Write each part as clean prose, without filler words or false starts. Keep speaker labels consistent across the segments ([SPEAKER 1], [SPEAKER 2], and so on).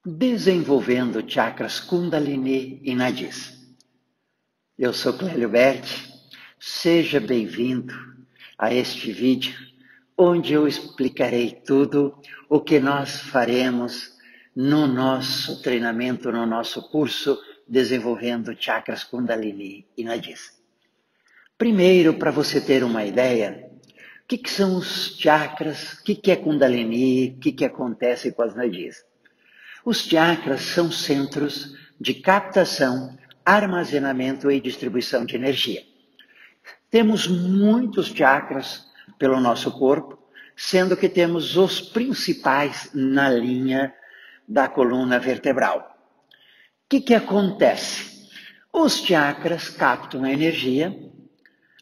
[SPEAKER 1] Desenvolvendo chakras Kundalini e Nadis. Eu sou Clélio Berti, seja bem-vindo a este vídeo, onde eu explicarei tudo o que nós faremos no nosso treinamento, no nosso curso Desenvolvendo Chakras Kundalini e Nadis. Primeiro, para você ter uma ideia, o que são os chakras, o que é Kundalini, o que acontece com as Nadis. Os chakras são centros de captação, armazenamento e distribuição de energia. Temos muitos chakras pelo nosso corpo, sendo que temos os principais na linha da coluna vertebral. O que acontece? Os chakras captam a energia,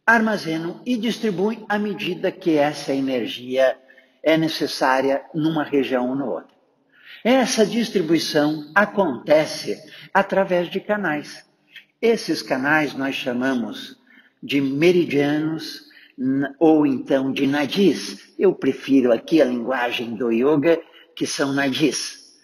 [SPEAKER 1] armazenam e distribuem à medida que essa energia é necessária numa região ou noutra. Essa distribuição acontece através de canais. Esses canais nós chamamos de meridianos ou então de nadis. Eu prefiro aqui a linguagem do yoga, que são nadis.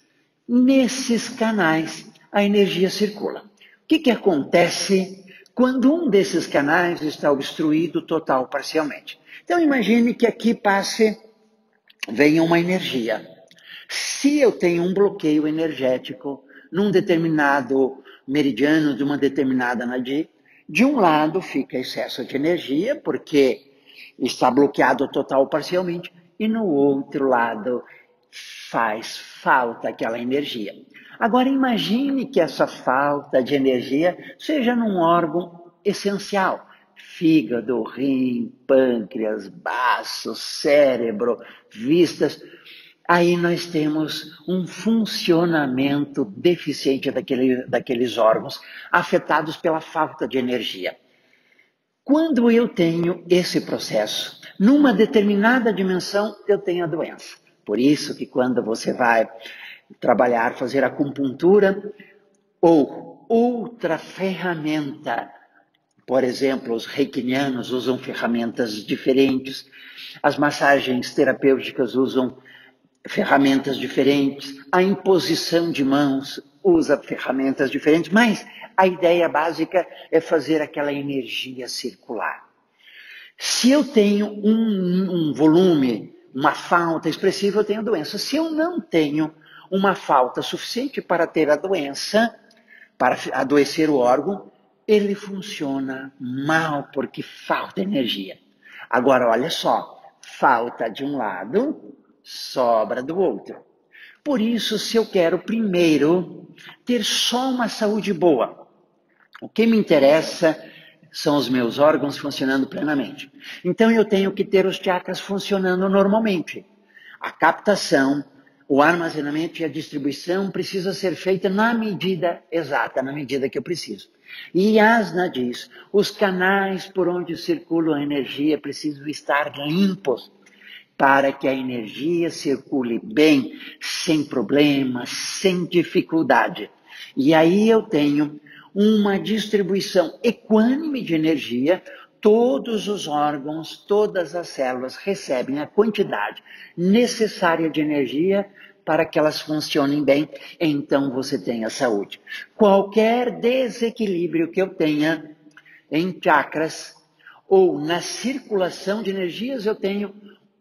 [SPEAKER 1] Nesses canais a energia circula. O que acontece quando um desses canais está obstruído total ou parcialmente? Então imagine que aqui venha uma energia. Se eu tenho um bloqueio energético num determinado meridiano de uma determinada nadi, de um lado fica excesso de energia, porque está bloqueado total ou parcialmente, e no outro lado faz falta aquela energia. Agora imagine que essa falta de energia seja num órgão essencial. Fígado, rim, pâncreas, baço, cérebro, vistas. Aí nós temos um funcionamento deficiente daqueles órgãos afetados pela falta de energia. Quando eu tenho esse processo, numa determinada dimensão, eu tenho a doença. Por isso que quando você vai trabalhar, fazer acupuntura ou outra ferramenta, por exemplo, os reikinianos usam ferramentas diferentes, as massagens terapêuticas usam ferramentas diferentes, a imposição de mãos usa ferramentas diferentes, mas a ideia básica é fazer aquela energia circular. Se eu tenho um volume, uma falta expressiva, eu tenho doença. Se eu não tenho uma falta suficiente para ter a doença, para adoecer o órgão, ele funciona mal porque falta energia. Agora, olha só, falta de um lado, sobra do outro. Por isso, se eu quero primeiro ter só uma saúde boa, o que me interessa são os meus órgãos funcionando plenamente. Então eu tenho que ter os chakras funcionando normalmente. A captação, o armazenamento e a distribuição precisa ser feita na medida exata, na medida que eu preciso. E as nadis, os canais por onde circula a energia precisam estar limpos, para que a energia circule bem, sem problemas, sem dificuldade. E aí eu tenho uma distribuição equânime de energia, todos os órgãos, todas as células recebem a quantidade necessária de energia para que elas funcionem bem, então você tem a saúde. Qualquer desequilíbrio que eu tenha em chakras ou na circulação de energias, eu tenho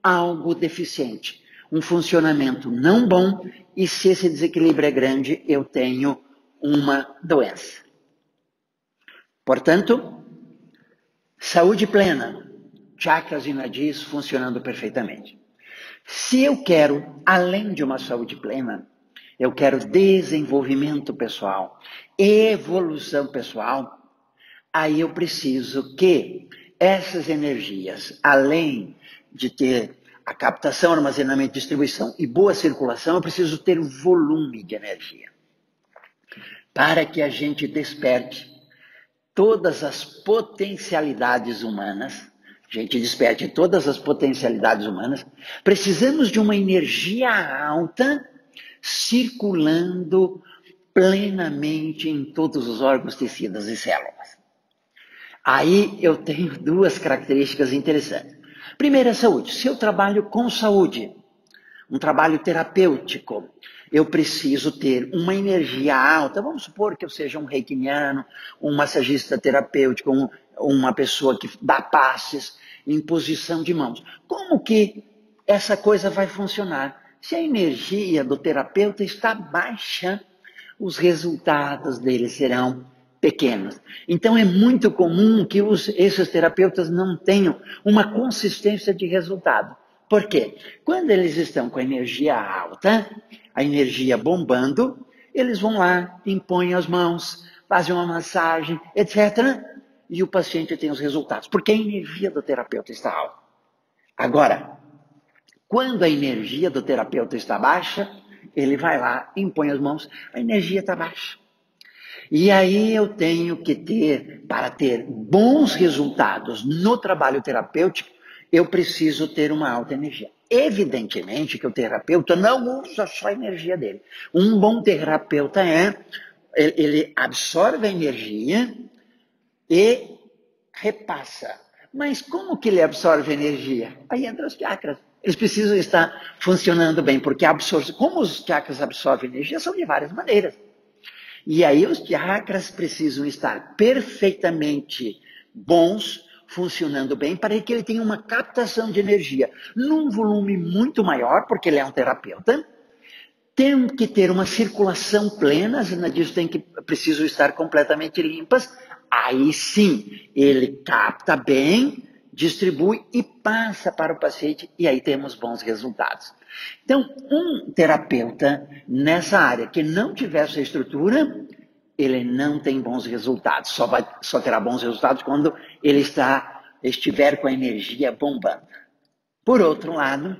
[SPEAKER 1] algo deficiente, um funcionamento não bom, e se esse desequilíbrio é grande, eu tenho uma doença. Portanto, saúde plena, chakras e nadis funcionando perfeitamente. Se eu quero, além de uma saúde plena, eu quero desenvolvimento pessoal, evolução pessoal, aí eu preciso que essas energias, além de ter a captação, armazenamento, distribuição e boa circulação, eu preciso ter volume de energia. Para que a gente desperte todas as potencialidades humanas, precisamos de uma energia alta circulando plenamente em todos os órgãos, tecidos e células. Aí eu tenho duas características interessantes. Primeiro, a saúde. Se eu trabalho com saúde, um trabalho terapêutico, Eu preciso ter uma energia alta. Vamos supor que eu seja um reikiniano, um massagista terapêutico, uma pessoa que dá passes em posição de mãos. Como que essa coisa vai funcionar? Se a energia do terapeuta está baixa, os resultados dele serão pequenos. Então é muito comum que esses terapeutas não tenham uma consistência de resultado. Por quê? Quando eles estão com a energia alta, a energia bombando, eles vão lá, impõem as mãos, fazem uma massagem, etc. E o paciente tem os resultados, porque a energia do terapeuta está alta. Agora, quando a energia do terapeuta está baixa, ele vai lá, impõe as mãos, a energia está baixa. E aí eu tenho que ter, para ter bons resultados no trabalho terapêutico, eu preciso ter uma alta energia. Evidentemente que o terapeuta não usa só a energia dele. Um bom terapeuta ele absorve a energia e repassa. Mas como que ele absorve a energia? Aí entra os chakras. Eles precisam estar funcionando bem, porque como os chakras absorvem energia, são de várias maneiras. E aí os chakras precisam estar perfeitamente bons, funcionando bem, para que ele tenha uma captação de energia num volume muito maior, porque ele é um terapeuta. Tem que ter uma circulação plena, as energias precisam estar completamente limpas. Aí sim, ele capta bem, distribui e passa para o paciente, e aí temos bons resultados. Então, um terapeuta nessa área que não tiver essa estrutura, ele não tem bons resultados. Só terá bons resultados quando ele estiver com a energia bombando. Por outro lado,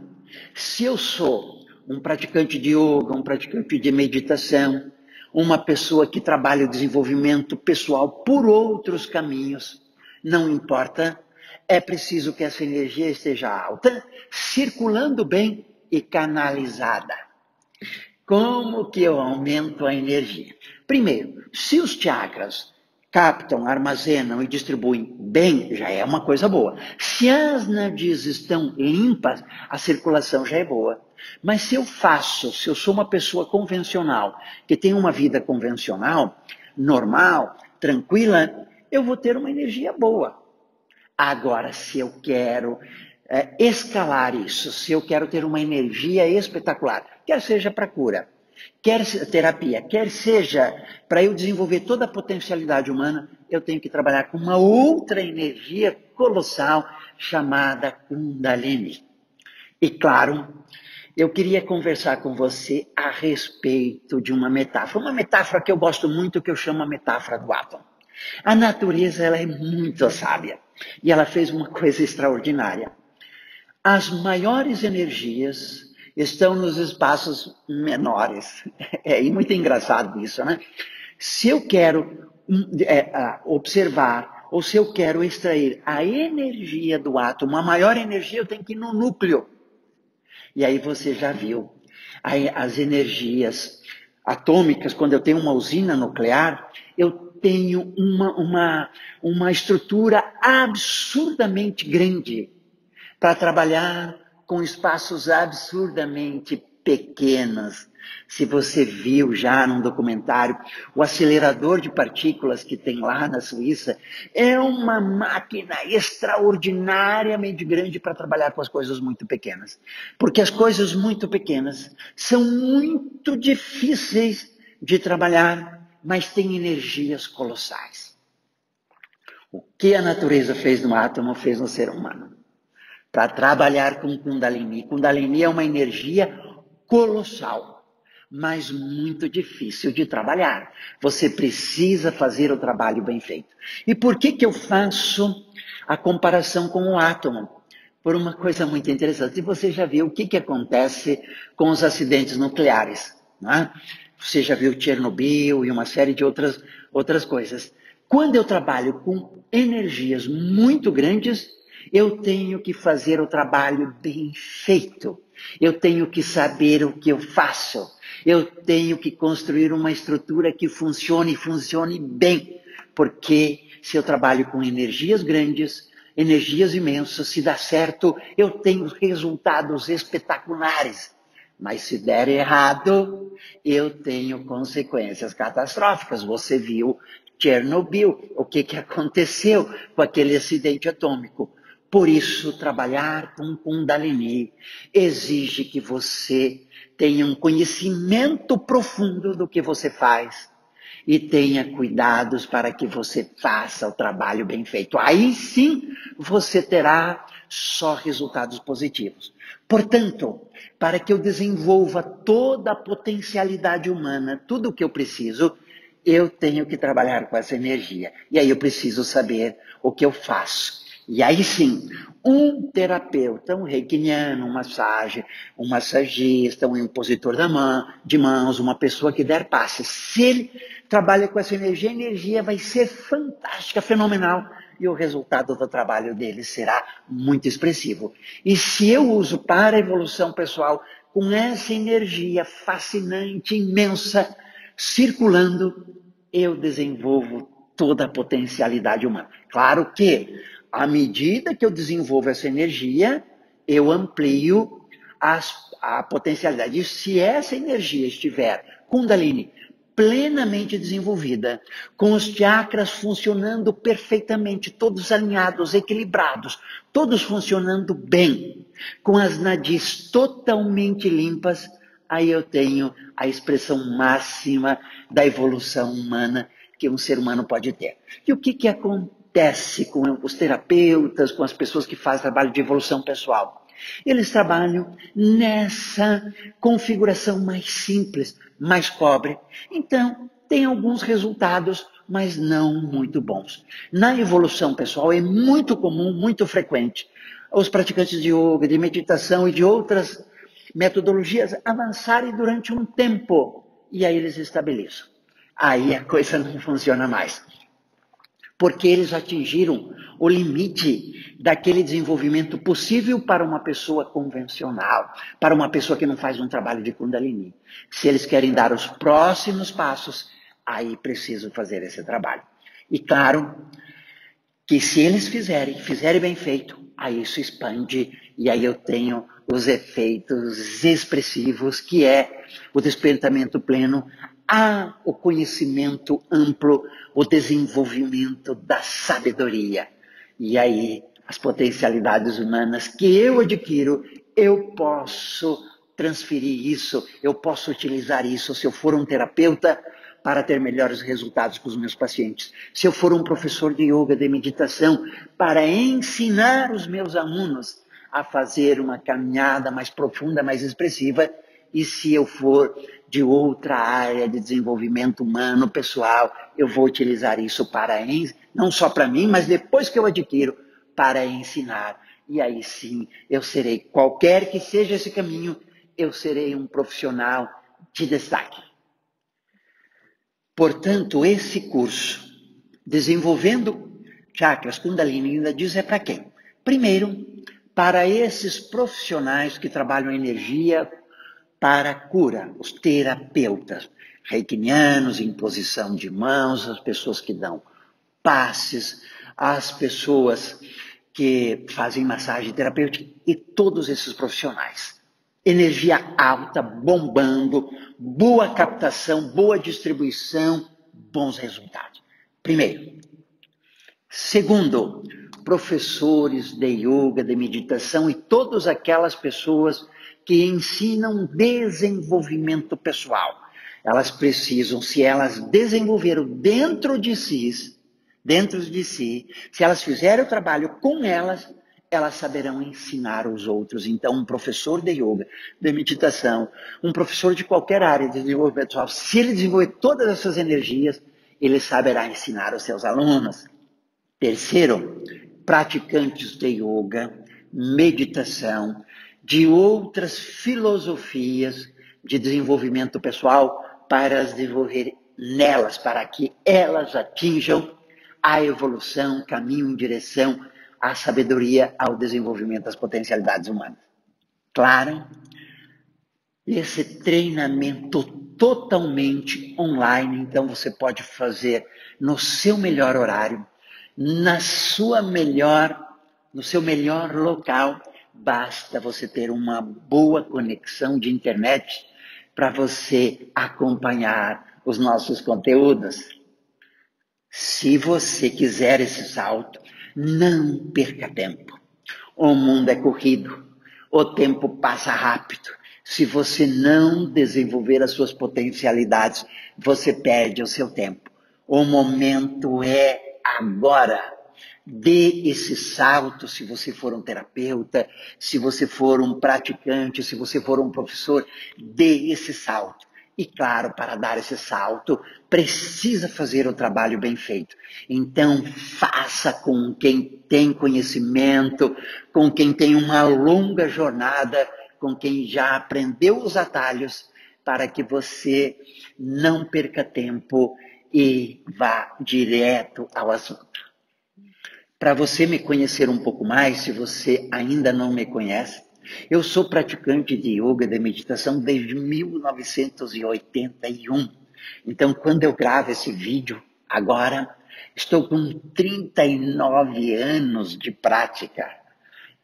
[SPEAKER 1] se eu sou um praticante de yoga, um praticante de meditação, uma pessoa que trabalha o desenvolvimento pessoal por outros caminhos, não importa, é preciso que essa energia esteja alta, circulando bem e canalizada. Como que eu aumento a energia? Primeiro, se os chakras captam, armazenam e distribuem bem, já é uma coisa boa. Se as nadis estão limpas, a circulação já é boa. Mas se eu sou uma pessoa convencional, que tem uma vida convencional, normal, tranquila, eu vou ter uma energia boa. Agora, se eu quero escalar isso, se eu quero ter uma energia espetacular, quer seja para cura, quer terapia, quer seja para eu desenvolver toda a potencialidade humana, eu tenho que trabalhar com uma outra energia colossal chamada Kundalini. E claro, eu queria conversar com você a respeito de uma metáfora que eu gosto muito, que eu chamo a metáfora do átomo. A natureza ela é muito sábia e ela fez uma coisa extraordinária. As maiores energias estão nos espaços menores. É muito engraçado isso, né? Se eu quero observar, ou se eu quero extrair a energia do átomo, a maior energia, eu tenho que ir no núcleo. E aí você já viu as energias atômicas, quando eu tenho uma usina nuclear, eu tenho uma estrutura absurdamente grande para trabalhar com espaços absurdamente pequenos. Se você viu já num documentário, o acelerador de partículas que tem lá na Suíça é uma máquina extraordinariamente grande para trabalhar com as coisas muito pequenas. Porque as coisas muito pequenas são muito difíceis de trabalhar, mas têm energias colossais. O que a natureza fez no átomo, fez no ser humano. Para trabalhar com Kundalini. Kundalini é uma energia colossal, mas muito difícil de trabalhar. Você precisa fazer o trabalho bem feito. E por que eu faço a comparação com o átomo? Por uma coisa muito interessante. E você já viu o que acontece com os acidentes nucleares, não é? Você já viu Chernobyl e uma série de outras coisas. Quando eu trabalho com energias muito grandes, eu tenho que fazer o trabalho bem feito. Eu tenho que saber o que eu faço. Eu tenho que construir uma estrutura que funcione bem. Porque se eu trabalho com energias grandes, energias imensas, se dá certo, eu tenho resultados espetaculares. Mas se der errado, eu tenho consequências catastróficas. Você viu Chernobyl, o que aconteceu com aquele acidente atômico. Por isso, trabalhar com Kundalini exige que você tenha um conhecimento profundo do que você faz e tenha cuidados para que você faça o trabalho bem feito. Aí sim você terá só resultados positivos. Portanto, para que eu desenvolva toda a potencialidade humana, tudo o que eu preciso, eu tenho que trabalhar com essa energia. E aí eu preciso saber o que eu faço. E aí sim, um terapeuta, um reikiniano, um massagista, um impositor de mãos, uma pessoa que der passes, se ele trabalha com essa energia, a energia vai ser fantástica, fenomenal, e o resultado do trabalho dele será muito expressivo. E se eu uso para a evolução pessoal, com essa energia fascinante, imensa, circulando, eu desenvolvo toda a potencialidade humana. Claro que, à medida que eu desenvolvo essa energia, eu amplio a potencialidade. E se essa energia estiver, Kundalini, plenamente desenvolvida, com os chakras funcionando perfeitamente, todos alinhados, equilibrados, todos funcionando bem, com as nadis totalmente limpas, aí eu tenho a expressão máxima da evolução humana que um ser humano pode ter. E o que acontece com os terapeutas, com as pessoas que fazem trabalho de evolução pessoal? Eles trabalham nessa configuração mais simples, mais pobre. Então, tem alguns resultados, mas não muito bons. Na evolução pessoal é muito comum, muito frequente, os praticantes de yoga, de meditação e de outras metodologias avançarem durante um tempo e aí eles estabilizam. Aí a coisa não funciona mais. Porque eles atingiram o limite daquele desenvolvimento possível para uma pessoa convencional, para uma pessoa que não faz um trabalho de Kundalini. Se eles querem dar os próximos passos, aí precisam fazer esse trabalho. E claro que se eles fizerem bem feito, aí isso expande e aí eu tenho os efeitos expressivos, que é o despertamento pleno, o conhecimento amplo, o desenvolvimento da sabedoria. E aí, as potencialidades humanas que eu adquiro, eu posso transferir isso, eu posso utilizar isso se eu for um terapeuta para ter melhores resultados com os meus pacientes. Se eu for um professor de yoga, de meditação, para ensinar os meus alunos a fazer uma caminhada mais profunda, mais expressiva, e se eu for de outra área de desenvolvimento humano, pessoal, eu vou utilizar isso para, não só para mim, mas depois que eu adquiro, para ensinar. E aí sim, eu serei, qualquer que seja esse caminho, eu serei um profissional de destaque. Portanto, esse curso, Desenvolvendo Chakras Kundalini, ainda diz é para quem? Primeiro, para esses profissionais que trabalham energia para a cura, os terapeutas, reikinianos, imposição de mãos, as pessoas que dão passes, as pessoas que fazem massagem terapêutica e todos esses profissionais. Energia alta, bombando, boa captação, boa distribuição, bons resultados. Primeiro. Segundo, professores de yoga, de meditação e todas aquelas pessoas que ensinam desenvolvimento pessoal. Elas precisam, se elas desenvolveram dentro de si, se elas fizerem o trabalho com elas, elas saberão ensinar os outros. Então, um professor de yoga, de meditação, um professor de qualquer área de desenvolvimento pessoal, se ele desenvolver todas essas energias, ele saberá ensinar os seus alunos. Terceiro, praticantes de yoga, meditação, de outras filosofias de desenvolvimento pessoal para as desenvolver nelas, para que elas atinjam a evolução, caminho em direção à sabedoria, ao desenvolvimento das potencialidades humanas. Claro, esse treinamento totalmente online, então você pode fazer no seu melhor horário, no seu melhor local, basta você ter uma boa conexão de internet para você acompanhar os nossos conteúdos. Se você quiser esse salto, não perca tempo. O mundo é corrido, o tempo passa rápido. Se você não desenvolver as suas potencialidades, você perde o seu tempo. O momento é agora. Dê esse salto se você for um terapeuta, se você for um praticante, se você for um professor, dê esse salto. E claro, para dar esse salto, precisa fazer o trabalho bem feito. Então, faça com quem tem conhecimento, com quem tem uma longa jornada, com quem já aprendeu os atalhos, para que você não perca tempo e vá direto ao assunto. Para você me conhecer um pouco mais, se você ainda não me conhece, eu sou praticante de yoga, de meditação desde 1981. Então, quando eu gravo esse vídeo, agora, estou com 39 anos de prática.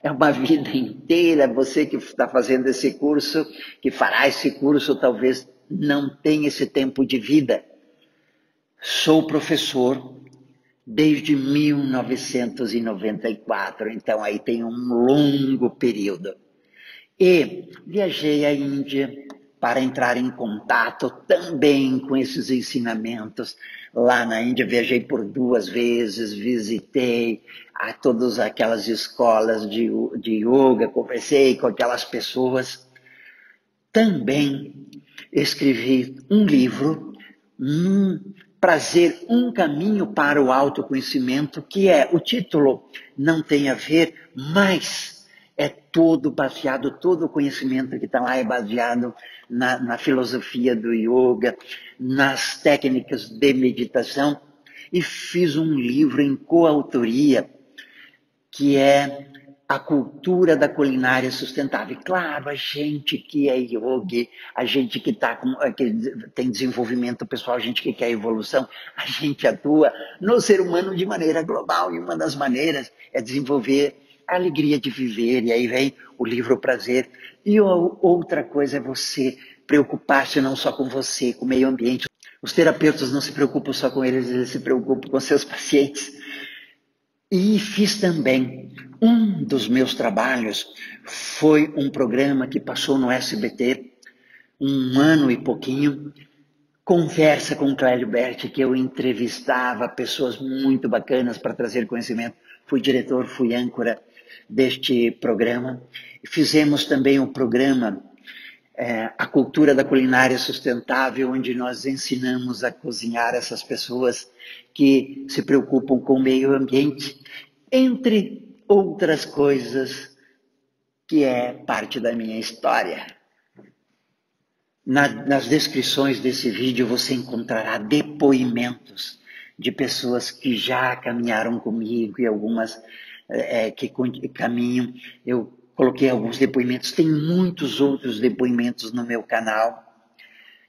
[SPEAKER 1] É uma vida inteira. Você que está fazendo esse curso, que fará esse curso, talvez não tenha esse tempo de vida. Sou professor desde 1994, então aí tem um longo período. E viajei à Índia para entrar em contato também com esses ensinamentos. Lá na Índia viajei por 2 vezes, visitei a todas aquelas escolas de yoga, conversei com aquelas pessoas. Também escrevi um livro, Prazer, um caminho para o autoconhecimento, que o título não tem a ver, mas é todo baseado, todo o conhecimento que está lá é baseado na filosofia do yoga, nas técnicas de meditação, e fiz um livro em coautoria, que é a cultura da culinária sustentável. Claro, a gente que é yogi, a gente que tem desenvolvimento pessoal, a gente que quer evolução, a gente atua no ser humano de maneira global, e uma das maneiras é desenvolver a alegria de viver, e aí vem o livro Prazer. E outra coisa é você preocupar-se não só com você, com o meio ambiente. Os terapeutas não se preocupam só com eles se preocupam com seus pacientes. E fiz também, um dos meus trabalhos foi um programa que passou no SBT, 1 ano e pouquinho, Conversa com Clélio Berti, que eu entrevistava pessoas muito bacanas para trazer conhecimento. Fui diretor, fui âncora deste programa. Fizemos também um programa, A Cultura da Culinária Sustentável, onde nós ensinamos a cozinhar essas pessoas que se preocupam com o meio ambiente, entre outras coisas que é parte da minha história. Nas descrições desse vídeo você encontrará depoimentos de pessoas que já caminharam comigo e algumas que caminham. Eu coloquei alguns depoimentos, tem muitos outros depoimentos no meu canal,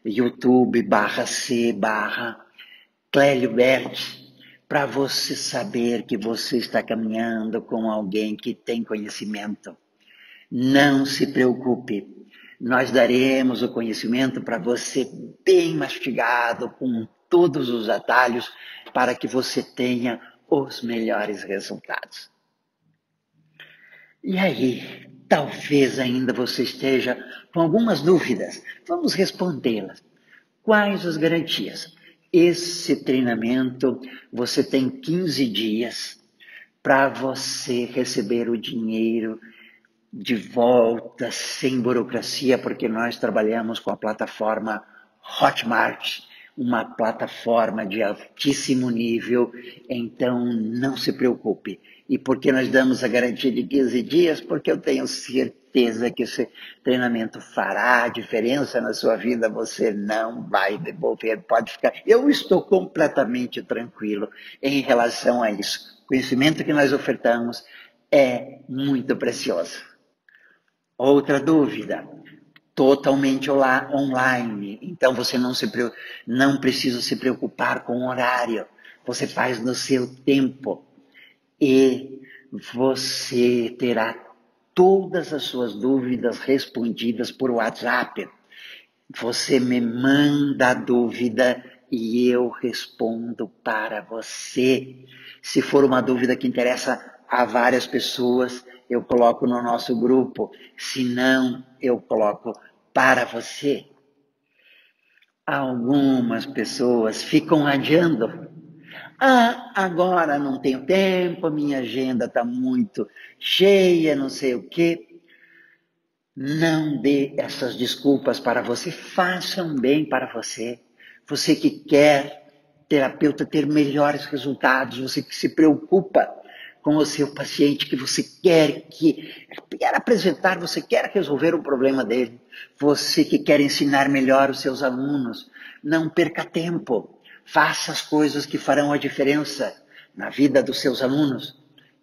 [SPEAKER 1] YouTube/C/Clélio Berti, para você saber que você está caminhando com alguém que tem conhecimento. Não se preocupe, nós daremos o conhecimento para você bem mastigado, com todos os atalhos, para que você tenha os melhores resultados. E aí, talvez ainda você esteja com algumas dúvidas. Vamos respondê-las. Quais as garantias? Esse treinamento, você tem 15 dias para você receber o dinheiro de volta, sem burocracia, porque nós trabalhamos com a plataforma Hotmart, uma plataforma de altíssimo nível, então não se preocupe. E por que nós damos a garantia de 15 dias? Porque eu tenho certeza que esse treinamento fará a diferença na sua vida, você não vai devolver, pode ficar. Eu estou completamente tranquilo em relação a isso. O conhecimento que nós ofertamos é muito precioso. Outra dúvida, totalmente online, então você não precisa se preocupar com o horário, você faz no seu tempo e você terá todas as suas dúvidas respondidas por WhatsApp. Você me manda a dúvida e eu respondo para você. Se for uma dúvida que interessa a várias pessoas, eu coloco no nosso grupo. Se não, eu coloco para você. Algumas pessoas ficam adiando. Agora não tenho tempo, minha agenda está muito cheia, não sei o quê. Não dê essas desculpas para você, faça um bem para você. Você que quer, terapeuta, ter melhores resultados, você que se preocupa com o seu paciente, que você quer apresentar, você quer resolver o problema dele, você que quer ensinar melhor os seus alunos, não perca tempo, faça as coisas que farão a diferença na vida dos seus alunos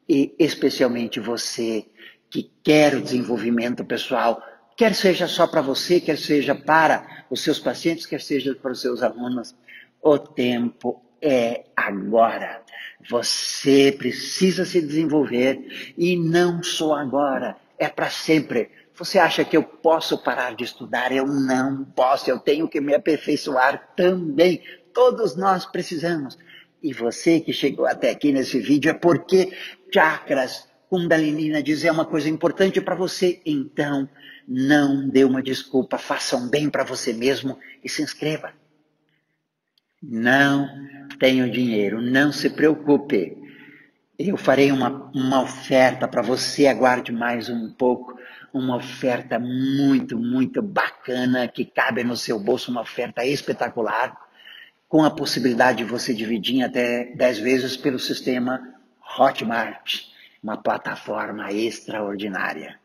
[SPEAKER 1] e especialmente você que quer o desenvolvimento pessoal, quer seja só para você, quer seja para os seus pacientes, quer seja para os seus alunos, o tempo é agora. Você precisa se desenvolver e não só agora, é para sempre. Você acha que eu posso parar de estudar? Eu não posso, eu tenho que me aperfeiçoar também. Todos nós precisamos. E você que chegou até aqui nesse vídeo é porque chakras, Kundalini Energy é uma coisa importante para você. Então, não dê uma desculpa, faça um bem para você mesmo e se inscreva. Não tenho dinheiro, não se preocupe. Eu farei uma oferta para você, aguarde mais um pouco. Uma oferta muito, muito bacana que cabe no seu bolso, uma oferta espetacular, com a possibilidade de você dividir em até 10 vezes pelo sistema Hotmart, uma plataforma extraordinária.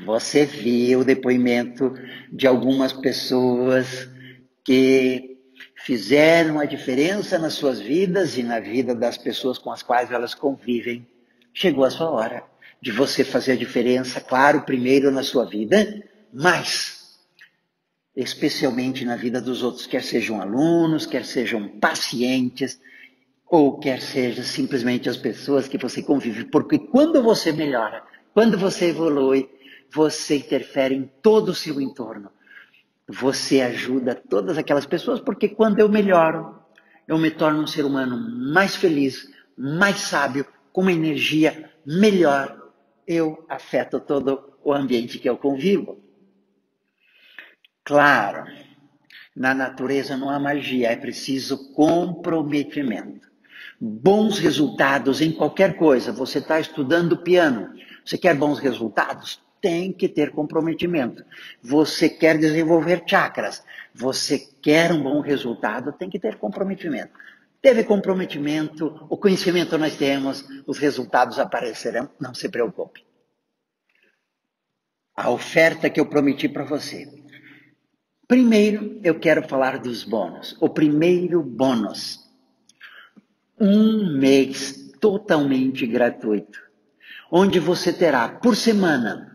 [SPEAKER 1] Você viu o depoimento de algumas pessoas que fizeram a diferença nas suas vidas e na vida das pessoas com as quais elas convivem. Chegou a sua hora de você fazer a diferença, claro, primeiro na sua vida, mas especialmente na vida dos outros, quer sejam alunos, quer sejam pacientes, ou quer seja simplesmente as pessoas que você convive. Porque quando você melhora, quando você evolui, você interfere em todo o seu entorno. Você ajuda todas aquelas pessoas, porque quando eu melhoro, eu me torno um ser humano mais feliz, mais sábio, com uma energia melhor. Eu afeto todo o ambiente que eu convivo. Claro, na natureza não há magia, é preciso comprometimento. Bons resultados em qualquer coisa. Você está estudando piano, você quer bons resultados? Tem que ter comprometimento. Você quer desenvolver chakras, você quer um bom resultado, tem que ter comprometimento. Teve comprometimento, o conhecimento nós temos, os resultados aparecerão, não se preocupe. A oferta que eu prometi para você. Primeiro, eu quero falar dos bônus. O primeiro bônus, um mês totalmente gratuito, onde você terá por semana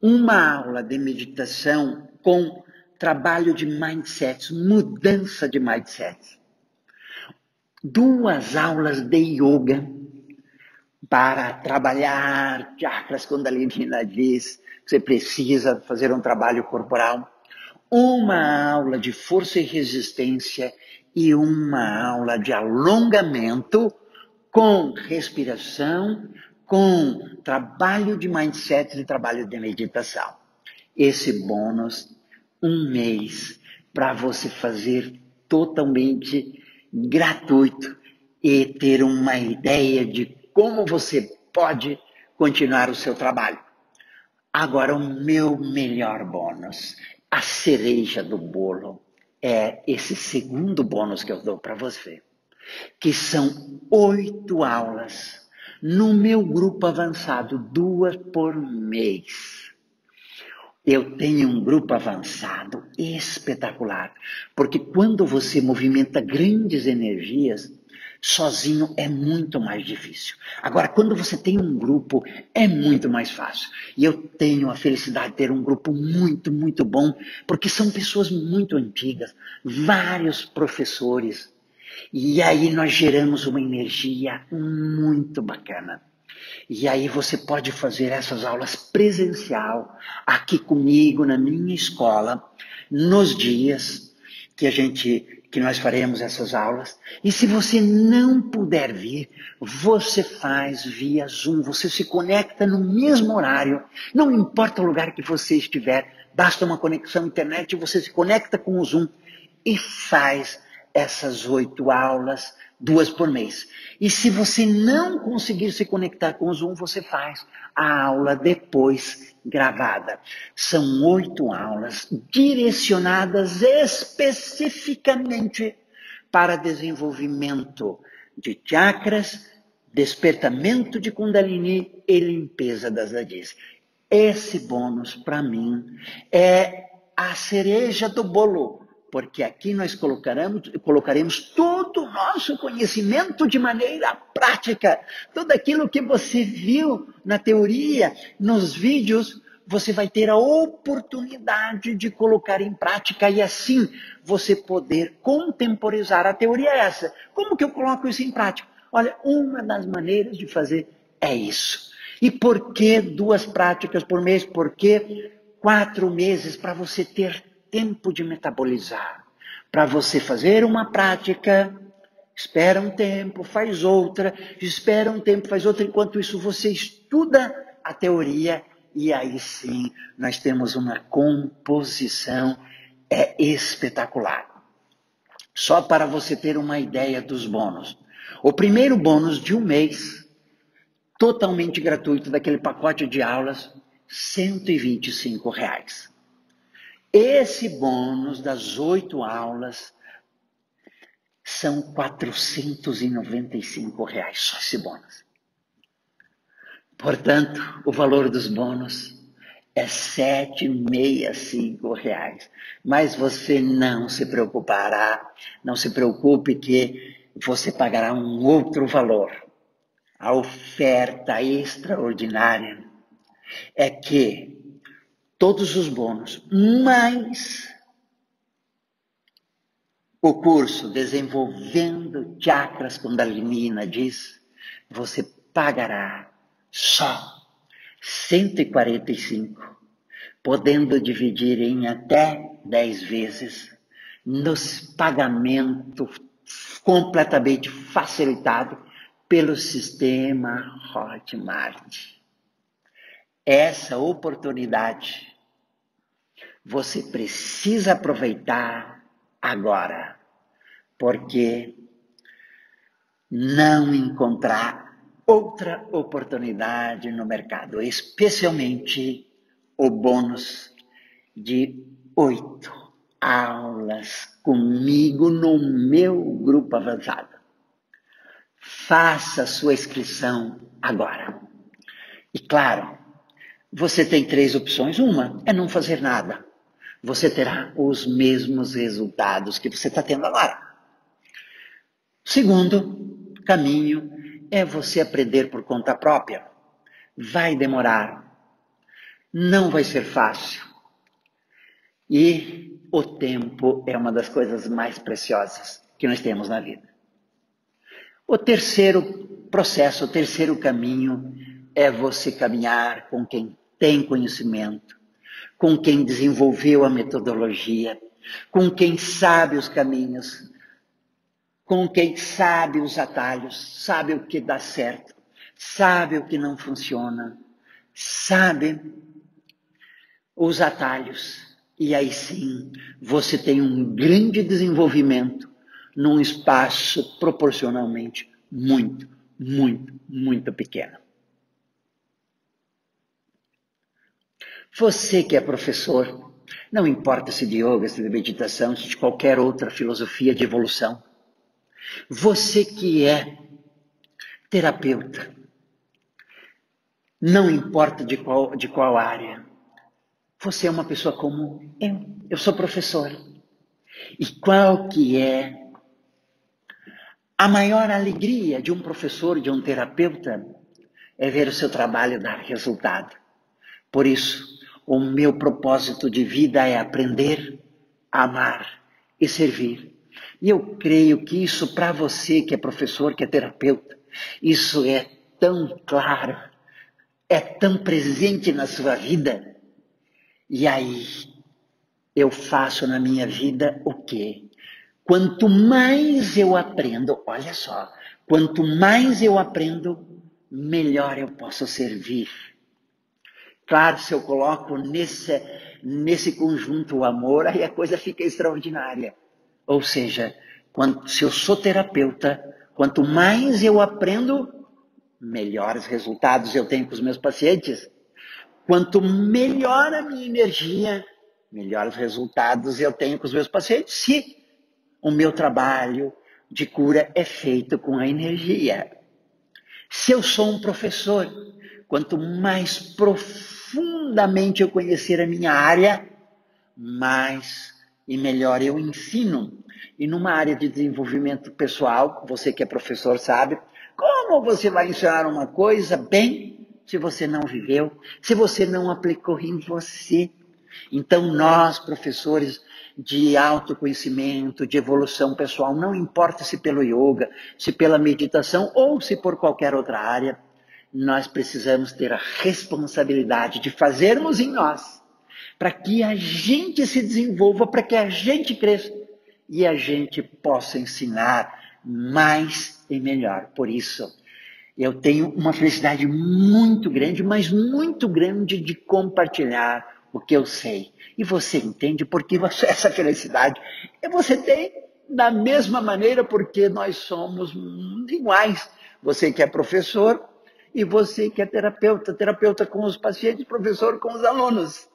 [SPEAKER 1] uma aula de meditação com trabalho de mindset, mudança de mindset. 2 aulas de yoga para trabalhar chakras Kundalini Energy. Você precisa fazer um trabalho corporal. Uma aula de força e resistência e uma aula de alongamento com respiração, com trabalho de mindset e trabalho de meditação. Esse bônus, um mês para você fazer totalmente gratuito e ter uma ideia de como você pode continuar o seu trabalho. Agora, o meu melhor bônus, a cereja do bolo, é esse segundo bônus que eu dou para você, que são 8 aulas no meu grupo avançado, 2 por mês. Eu tenho um grupo avançado espetacular, porque quando você movimenta grandes energias, sozinho é muito mais difícil. Agora, quando você tem um grupo, é muito mais fácil. E eu tenho a felicidade de ter um grupo muito, muito bom, porque são pessoas muito antigas, vários professores. E aí nós geramos uma energia muito bacana. E aí você pode fazer essas aulas presencial aqui comigo na minha escola, nos dias que nós faremos essas aulas. E se você não puder vir, você faz via Zoom, você se conecta no mesmo horário, não importa o lugar que você estiver, basta uma conexão à internet, você se conecta com o Zoom e faz essas 8 aulas, 2 por mês. E se você não conseguir se conectar com o Zoom, você faz a aula depois gravada. São 8 aulas direcionadas especificamente para desenvolvimento de chakras, despertamento de Kundalini e limpeza das radis. Esse bônus, para mim, é a cereja do bolo, porque aqui nós colocaremos todo o nosso conhecimento de maneira prática. Tudo aquilo que você viu na teoria, nos vídeos, você vai ter a oportunidade de colocar em prática e assim você poder contemporizar. A teoria é essa. Como que eu coloco isso em prática? Olha, uma das maneiras de fazer é isso. E por que 2 práticas por mês? Por que 4 meses? Para você ter tempo de metabolizar. Para você fazer uma prática, espera um tempo, faz outra, espera um tempo, faz outra. Enquanto isso você estuda a teoria e aí sim nós temos uma composição espetacular. Só para você ter uma ideia dos bônus. O primeiro bônus de um mês, totalmente gratuito, daquele pacote de aulas, R$ 125. Esse bônus das 8 aulas são R$ 495, só esse bônus. Portanto, o valor dos bônus é R$ 765. Mas você não se preocupará, não se preocupe que você pagará um outro valor. A oferta extraordinária é que todos os bônus, mais o curso Desenvolvendo Chakras Kundalini Nadis, você pagará só 145, podendo dividir em até 10 vezes, nos pagamento completamente facilitado pelo sistema Hotmart. Essa oportunidade você precisa aproveitar agora, porque não encontrar outra oportunidade no mercado, especialmente o bônus de 8 aulas comigo no meu grupo avançado. Faça sua inscrição agora. E claro, você tem 3 opções. Uma é não fazer nada. Você terá os mesmos resultados que você está tendo agora. Segundo caminho é você aprender por conta própria. Vai demorar. Não vai ser fácil. E o tempo é uma das coisas mais preciosas que nós temos na vida. O terceiro processo, o terceiro caminho é você caminhar com quem tem conhecimento, com quem desenvolveu a metodologia, com quem sabe os caminhos, com quem sabe os atalhos, sabe o que dá certo, sabe o que não funciona, sabe os atalhos. E aí sim, você tem um grande desenvolvimento num espaço proporcionalmente muito, muito, muito pequeno. Você que é professor, não importa se de yoga, se de meditação, se de qualquer outra filosofia de evolução. Você que é terapeuta, não importa de qual área. Você é uma pessoa como eu sou professor. E qual que é a maior alegria de um professor, de um terapeuta? É ver o seu trabalho dar resultado. Por isso, o meu propósito de vida é aprender, amar e servir. E eu creio que isso, para você que é professor, que é terapeuta, isso é tão claro, é tão presente na sua vida. E aí, eu faço na minha vida o quê? Quanto mais eu aprendo, olha só, quanto mais eu aprendo, melhor eu posso servir. Claro, se eu coloco nesse conjunto o amor, aí a coisa fica extraordinária. Ou seja, se eu sou terapeuta, quanto mais eu aprendo, melhores resultados eu tenho com os meus pacientes. Quanto melhor a minha energia, melhores resultados eu tenho com os meus pacientes. Se o meu trabalho de cura é feito com a energia. Se eu sou um professor, quanto mais profundamente eu conhecer a minha área, mais e melhor eu ensino. E numa área de desenvolvimento pessoal, você que é professor sabe, como você vai ensinar uma coisa bem se você não viveu, se você não aplicou em você? Então nós, professores de autoconhecimento, de evolução pessoal, não importa se pelo yoga, se pela meditação ou se por qualquer outra área, nós precisamos ter a responsabilidade de fazermos em nós, para que a gente se desenvolva, para que a gente cresça e a gente possa ensinar mais e melhor. Por isso, eu tenho uma felicidade muito grande, mas muito grande de compartilhar o que eu sei. E você entende porque essa felicidade você tem da mesma maneira, porque nós somos iguais. Você que é professor e você que é terapeuta, terapeuta com os pacientes, professor com os alunos.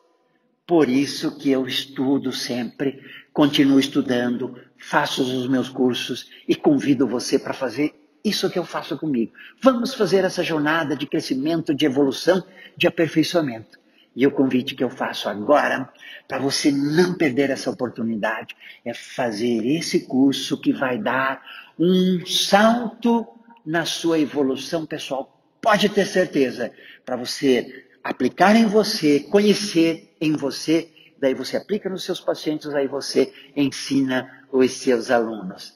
[SPEAKER 1] Por isso que eu estudo sempre, continuo estudando, faço os meus cursos e convido você para fazer isso que eu faço comigo. Vamos fazer essa jornada de crescimento, de evolução, de aperfeiçoamento. E o convite que eu faço agora, para você não perder essa oportunidade, é fazer esse curso que vai dar um salto na sua evolução pessoal. Pode ter certeza, para você aplicar em você, conhecer em você, daí você aplica nos seus pacientes, aí você ensina os seus alunos.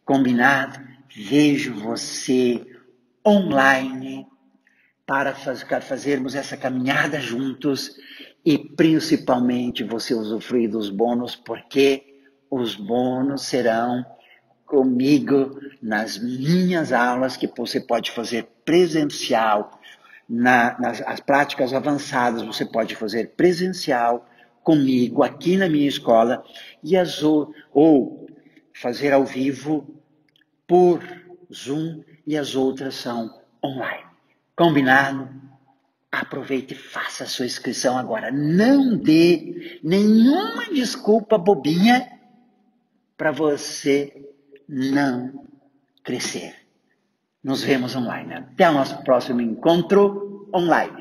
[SPEAKER 1] Combinado? Vejo você online para fazermos essa caminhada juntos e principalmente você usufruir dos bônus, porque os bônus serão comigo nas minhas aulas que você pode fazer presencial, nas as práticas avançadas você pode fazer presencial comigo aqui na minha escola e ou fazer ao vivo por Zoom e as outras são online. Combinado? Aproveite e faça a sua inscrição agora. Não dê nenhuma desculpa bobinha para você não crescer. Nos vemos online. Até o nosso próximo encontro online.